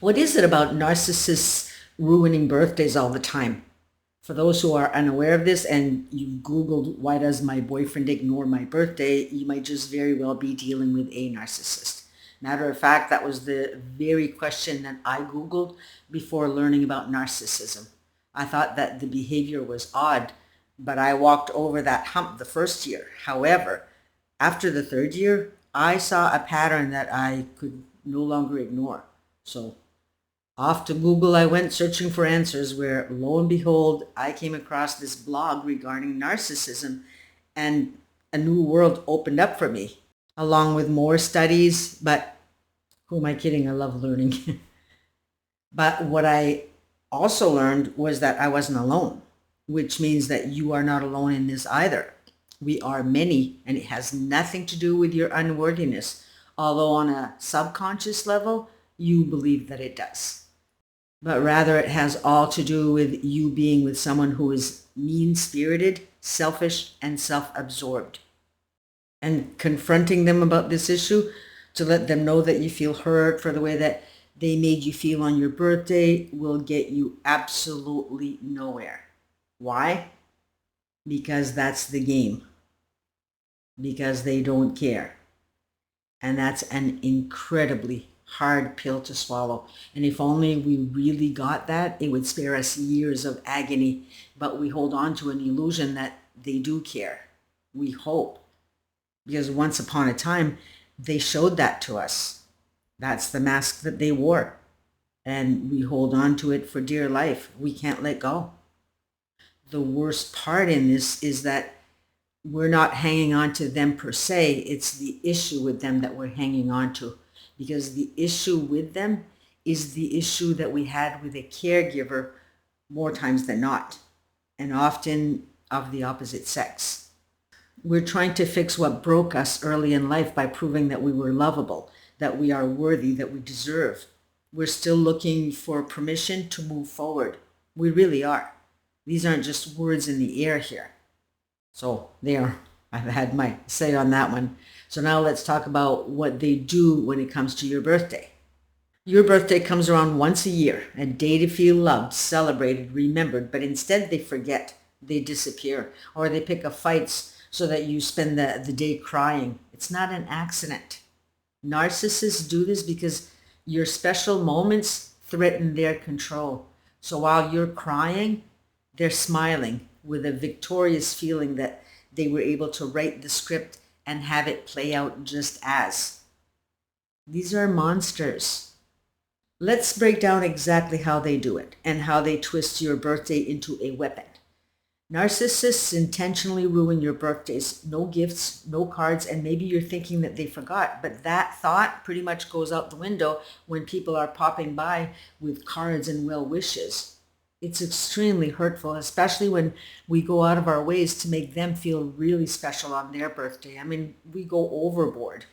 What is it about narcissists ruining birthdays all the time? For those who are unaware of this and you've Googled, why does my boyfriend ignore my birthday? You might just very well be dealing with a narcissist. Matter of fact, that was the very question that I Googled before learning about narcissism. I thought that the behavior was odd, but I walked over that hump the first year. However, after the third year, I saw a pattern that I could no longer ignore. So off to Google I went searching for answers, where lo and behold, I came across this blog regarding narcissism, and a new world opened up for me, along with more studies. But who am I kidding? I love learning. But what I also learned was that I wasn't alone, which means that you are not alone in this either. We are many, and it has nothing to do with your unworthiness, although on a subconscious level, you believe that it does. But rather it has all to do with you being with someone who is mean-spirited, selfish, and self-absorbed. And confronting them about this issue to let them know that you feel hurt for the way that they made you feel on your birthday will get you absolutely nowhere. Why? Because that's the game. Because they don't care. And that's an incredibly hard pill to swallow. And if only we really got that, it would spare us years of agony. But we hold on to an illusion that they do care. We hope. Because once upon a time, they showed that to us. That's the mask that they wore. And we hold on to it for dear life. We can't let go. The worst part in this is that we're not hanging on to them per se. It's the issue with them that we're hanging on to. Because the issue with them is the issue that we had with a caregiver more times than not, and often of the opposite sex. We're trying to fix what broke us early in life by proving that we were lovable, that we are worthy, that we deserve. We're still looking for permission to move forward. We really are. These aren't just words in the air here. So there, I've had my say on that one. So now let's talk about what they do when it comes to your birthday. Your birthday comes around once a year, a day to feel loved, celebrated, remembered, but instead they forget, they disappear, or they pick up fights so that you spend the day crying. It's not an accident. Narcissists do this because your special moments threaten their control. So while you're crying, they're smiling with a victorious feeling that they were able to write the script and have it play out just as. These are monsters. Let's break down exactly how they do it and how they twist your birthday into a weapon. Narcissists intentionally ruin your birthdays. No gifts, no cards, and maybe you're thinking that they forgot, but that thought pretty much goes out the window when people are popping by with cards and well wishes. It's extremely hurtful, especially when we go out of our ways to make them feel really special on their birthday. I mean, we go overboard.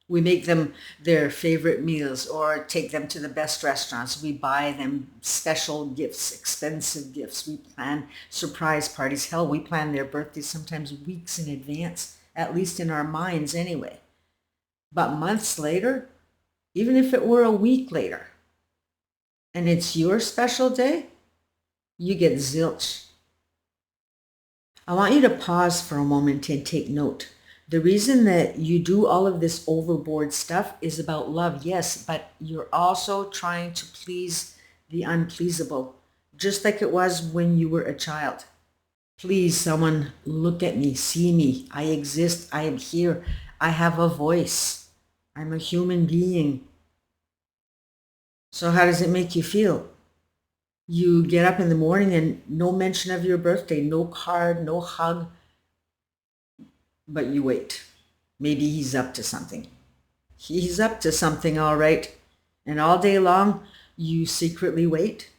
We make them their favorite meals or take them to the best restaurants. We buy them special gifts, expensive gifts. We plan surprise parties. Hell, we plan their birthdays sometimes weeks in advance, at least in our minds anyway. But months later, even if it were a week later, and it's your special day, you get zilch. I want you to pause for a moment and take note. The reason that you do all of this overboard stuff is about love, yes, but you're also trying to please the unpleasable, just like it was when you were a child. Please, someone, look at me, see me. I exist. I am here. I have a voice. I'm a human being. So how does it make you feel? You get up in the morning and no mention of your birthday, no card, no hug, but you wait. Maybe he's up to something. He's up to something, all right. And all day long, you secretly wait.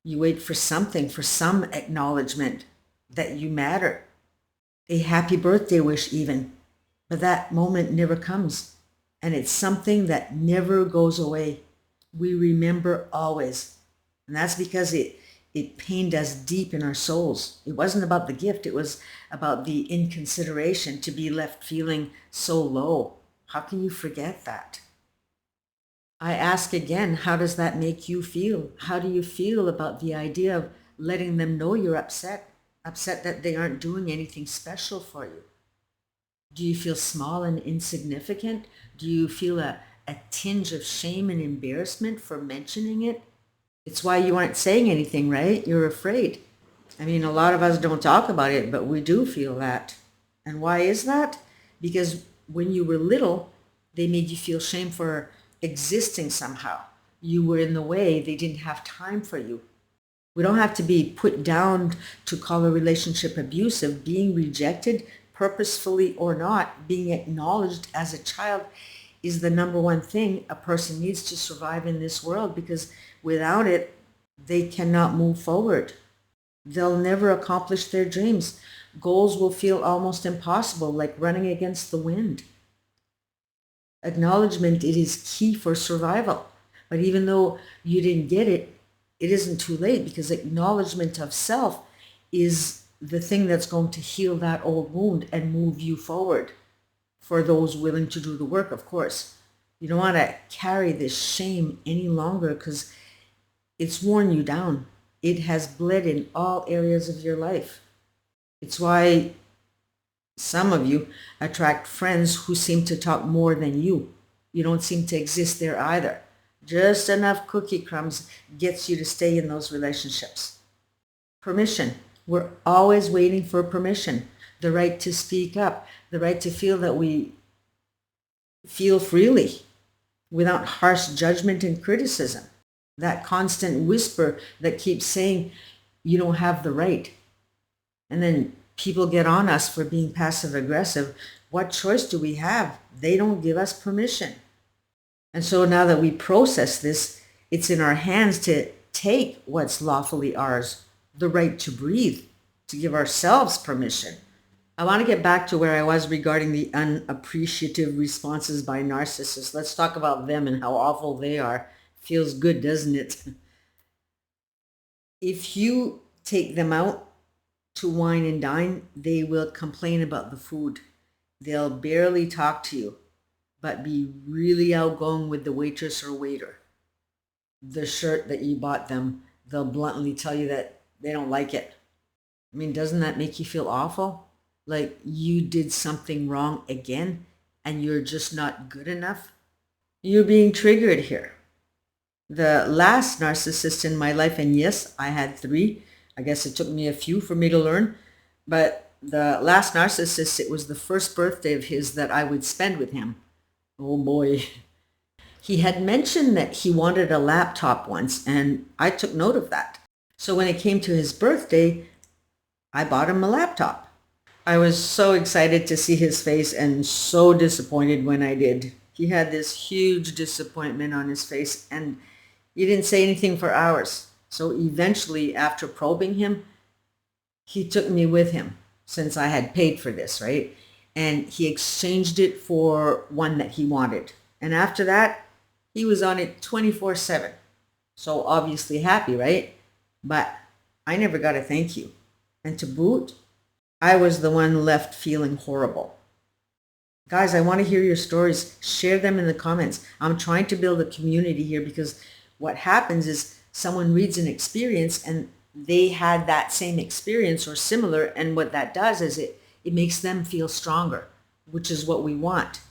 You wait for something, for some acknowledgement that you matter. A happy birthday wish even. But that moment never comes. And it's something that never goes away. We remember always. And that's because it pained us deep in our souls. It wasn't about the gift. It was about the inconsideration, to be left feeling so low. How can you forget that? I ask again, how does that make you feel? How do you feel about the idea of letting them know you're upset? Upset that they aren't doing anything special for you? Do you feel small and insignificant? Do you feel a tinge of shame and embarrassment for mentioning it? It's why you aren't saying anything, right? You're afraid. I mean, a lot of us don't talk about it, but we do feel that. And why is that? Because when you were little, they made you feel shame for existing somehow. You were in the way. They didn't have time for you. We don't have to be put down to call a relationship abusive. Being rejected, purposefully or not, being acknowledged as a child is the number one thing a person needs to survive in this world, because without it, they cannot move forward. They'll never accomplish their dreams. Goals will feel almost impossible, like running against the wind. Acknowledgement, it is key for survival. But even though you didn't get it, it isn't too late, because acknowledgement of self is the thing that's going to heal that old wound and move you forward, for those willing to do the work, of course. You don't want to carry this shame any longer, because it's worn you down. It has bled in all areas of your life. It's why some of you attract friends who seem to talk more than you. You don't seem to exist there either. Just enough cookie crumbs gets you to stay in those relationships. Permission. We're always waiting for permission. The right to speak up. The right to feel that we feel freely without harsh judgment and criticism. That constant whisper that keeps saying you don't have the right. And then people get on us for being passive aggressive. What choice do we have? They don't give us permission. And so now that we process this, it's in our hands to take what's lawfully ours, the right to breathe, to give ourselves permission. I want to get back to where I was regarding the unappreciative responses by narcissists. Let's talk about them and how awful they are. Feels good, doesn't it? If you take them out to wine and dine, they will complain about the food. They'll barely talk to you, but be really outgoing with the waitress or waiter. The shirt that you bought them, they'll bluntly tell you that they don't like it. I mean, doesn't that make you feel awful? Like you did something wrong again and you're just not good enough? You're being triggered here. The last narcissist in my life, and yes, I had 3. I guess it took me a few for me to learn, but the last narcissist, it was the first birthday of his that I would spend with him. Oh boy. He had mentioned that he wanted a laptop once, and I took note of that. So when it came to his birthday, I bought him a laptop. I was so excited to see his face and so disappointed when I did. He had this huge disappointment on his face, and he didn't say anything for hours. So eventually, after probing him, he took me with him, since I had paid for this, right? And he exchanged it for one that he wanted. And after that, he was on it 24/7. So obviously happy, right? But I never got a thank you. And to boot, I was the one left feeling horrible. Guys, I want to hear your stories. Share them in the comments. I'm trying to build a community here, because what happens is someone reads an experience and they had that same experience or similar, and what that does is it makes them feel stronger, which is what we want.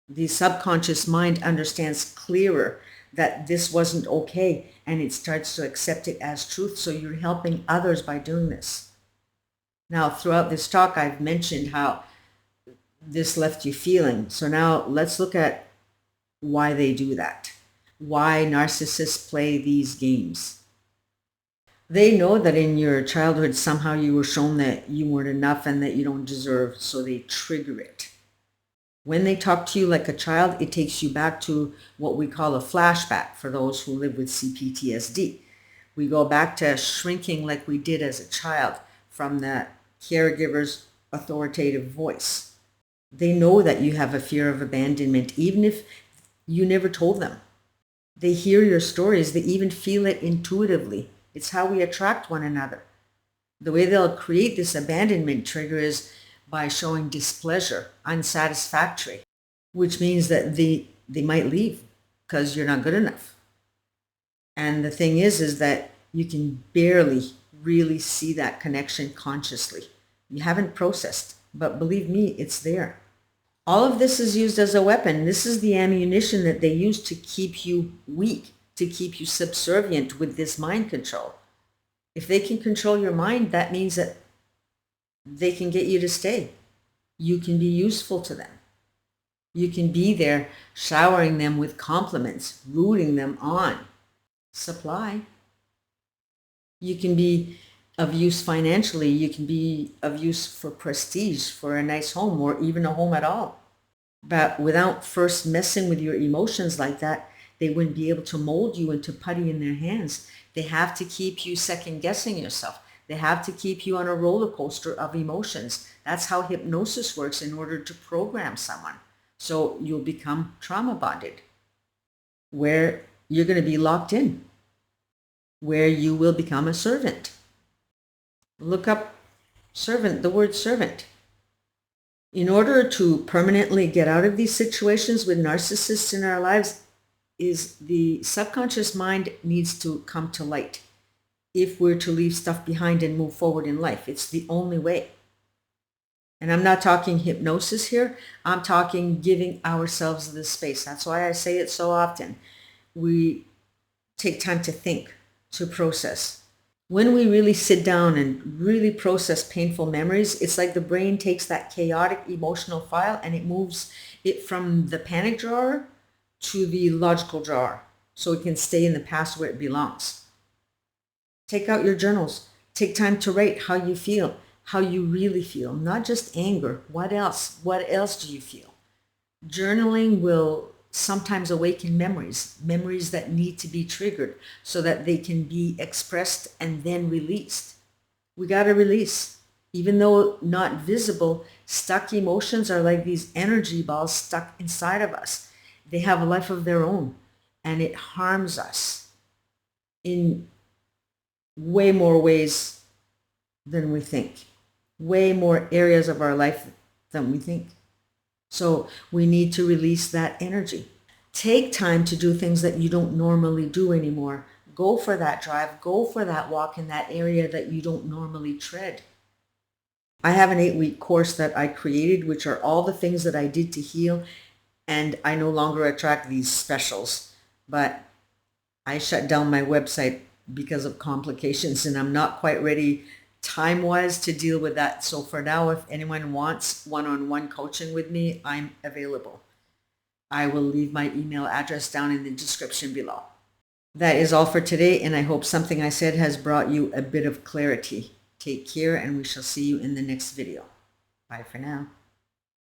The subconscious mind understands clearer that this wasn't okay, and it starts to accept it as truth, so you're helping others by doing this. Now, throughout this talk, I've mentioned how this left you feeling. So now let's look at why they do that. Why narcissists play these games. They know that in your childhood, somehow you were shown that you weren't enough and that you don't deserve, so they trigger it. When they talk to you like a child, it takes you back to what we call a flashback for those who live with CPTSD. We go back to shrinking like we did as a child from the caregiver's authoritative voice. They know that you have a fear of abandonment, even if you never told them. They hear your stories. They even feel it intuitively. It's how we attract one another. The way they'll create this abandonment trigger is by showing displeasure, unsatisfactory, which means that they might leave because you're not good enough. And the thing is that you can barely really see that connection consciously. You haven't processed, but believe me, it's there. All of this is used as a weapon. This is the ammunition that they use to keep you weak, to keep you subservient with this mind control. If they can control your mind, that means that they can get you to stay. You can be useful to them. You can be there showering them with compliments, rooting them on. Supply. You can be of use financially. You can be of use for prestige, for a nice home, or even a home at all. But without first messing with your emotions like that, they wouldn't be able to mold you into putty in their hands. They have to keep you second guessing yourself. They have to keep you on a roller coaster of emotions. That's how hypnosis works in order to program someone. So you'll become trauma bonded, where you're going to be locked in, where you will become a servant. Look up servant, the word servant. In order to permanently get out of these situations with narcissists in our lives, is the subconscious mind needs to come to light. If we're to leave stuff behind and move forward in life, it's the only way. And I'm not talking hypnosis here. I'm talking giving ourselves the space. That's why I say it so often. We take time to think, to process. When we really sit down and really process painful memories, it's like the brain takes that chaotic emotional file and it moves it from the panic drawer to the logical drawer, so it can stay in the past where it belongs. Take out your journals. Take time to write how you feel, how you really feel, not just anger. What else? What else do you feel? Journaling will sometimes awaken memories that need to be triggered so that they can be expressed and then released. We got to release. Even though not visible, stuck emotions are like these energy balls stuck inside of us. They have a life of their own, and it harms us in way more ways than we think, way more areas of our life than we think. So we need to release that energy. Take time to do things that you don't normally do anymore. Go for that drive. Go for that walk in that area that you don't normally tread. I have an 8-week course that I created, which are all the things that I did to heal, and I no longer attract these specials. But I shut down my website because of complications, and I'm not quite ready time-wise to deal with that. So for now, if anyone wants one-on-one coaching with me, I'm available. I will leave my email address down in the description below. That is all for today, and I hope something I said has brought you a bit of clarity. Take care, and we shall see you in the next video. Bye for now.